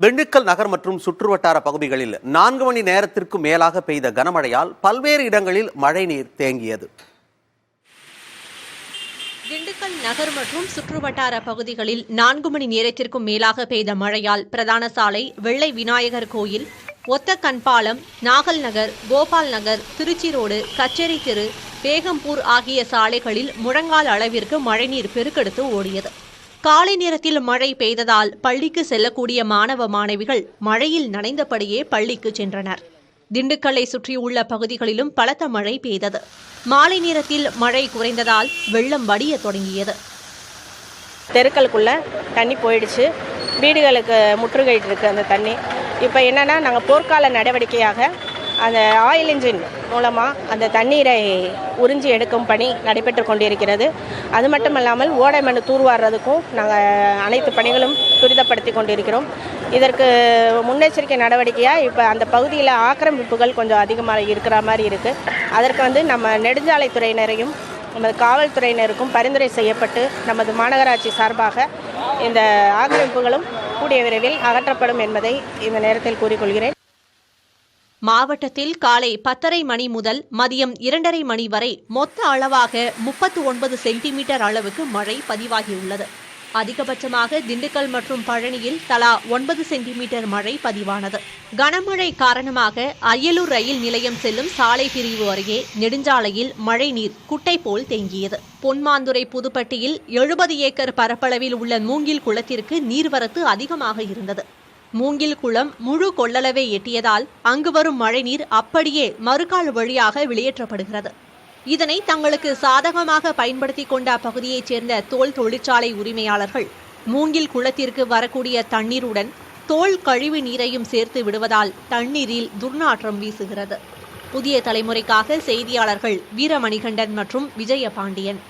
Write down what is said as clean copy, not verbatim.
திண்டுக்கல் நகர் மற்றும் சுற்றுவட்டார பகுதிகளில் 4 மணி நேரத்திற்கு மேலாக பெய்த கனமழையால் பல்வேறு இடங்களில் மழைநீர் தேங்கியது. திண்டுக்கல் நகர் மற்றும் சுற்றுவட்டார பகுதிகளில் 4 மணி நேரத்திற்கும் மேலாக பெய்த மழையால் பிரதான சாலை, வெள்ளை விநாயகர் கோயில், ஒத்த கண்பாலம், நாகல் நகர், கோபால் நகர், திருச்சி ரோடு, கச்சேரி தெரு, பேகம்பூர் ஆகிய சாலைகளில் முழங்கால் அளவிற்கு மழைநீர் பெருக்கெடுத்து ஓடியது. காலை நேரத்தில் மழை பெய்ததால் பள்ளிக்கு செல்லக்கூடிய மாணவ மாணவிகள் மழையில் நனைந்தபடியே பள்ளிக்கு சென்றனர். திண்டுக்கல்லை சுற்றியுள்ள பகுதிகளிலும் பலத்த மழை பெய்தது. மாலை நேரத்தில் மழை குறைந்ததால் வெள்ளம் வடிய தொடங்கியது. தெருக்களுக்குள்ள தண்ணி போயிடுச்சு. வீடுகளுக்கு முற்றுகையிட்டு இருக்கு அந்த தண்ணி. இப்போ என்னன்னா, நாங்கள் போர்க்கால நடவடிக்கையாக அந்த ஆயில் இன்ஜின் மூலமாக அந்த தண்ணீரை உறிஞ்சி எடுக்கும் பணி நடைபெற்று கொண்டிருக்கிறது. அது மட்டும் இல்லாமல் ஓடை மண் தூர்வாடுறதுக்கும் நாங்கள் அனைத்து பணிகளும் துரிதப்படுத்தி கொண்டிருக்கிறோம். இதற்கு முன்னெச்சரிக்கை நடவடிக்கையாக இப்போ அந்த பகுதியில் ஆக்கிரமிப்புகள் கொஞ்சம் அதிகமாக இருக்கிற மாதிரி இருக்குது. அதற்கு நம்ம நெடுஞ்சாலைத்துறையினரையும் நமது காவல்துறையினருக்கும் பரிந்துரை செய்யப்பட்டு நமது மாநகராட்சி சார்பாக இந்த ஆக்கிரமிப்புகளும் கூடிய விரைவில் அகற்றப்படும் என்பதை இந்த நேரத்தில் கூறிக்கொள்கிறேன். மாவட்டத்தில் காலை 10:30 மணி முதல் மதியம் 2:30 மணி வரை மொத்த அளவாக 39 சென்டிமீட்டர் அளவுக்கு மழை பதிவாகியுள்ளது. அதிகபட்சமாக திண்டுக்கல் மற்றும் பழனியில் தலா 9 சென்டிமீட்டர் மழை பதிவானது. கனமழை காரணமாக அரியலூர் ரயில் நிலையம் செல்லும் சாலை பிரிவு அருகே நெடுஞ்சாலையில் மழைநீர் குட்டை போல் தேங்கியது. பொன்மாந்துறை புதுப்பட்டியில் 70 ஏக்கர் பரப்பளவில் உள்ள மூங்கில் குளத்திற்கு நீர்வரத்து அதிகமாக இருந்தது. மூங்கில் குளம் முழு கொள்ளளவை எட்டியதால் அங்கு வரும் மழைநீர் அப்படியே மறுகால் வழியாக வெளியேற்றப்படுகிறது. இதனை தங்களுக்கு சாதகமாக பயன்படுத்தி கொண்ட அப்பகுதியைச் சேர்ந்த தோல் தொழிற்சாலை உரிமையாளர்கள் மூங்கில் குளத்திற்கு வரக்கூடிய தண்ணீருடன் தோல் கழிவு நீரையும் சேர்த்து விடுவதால் தண்ணீரில் துர்நாற்றம் வீசுகிறது. புதிய தலைமுறைக்காக செய்தியாளர்கள் வீரமணிகண்டன் மற்றும் விஜயபாண்டியன்.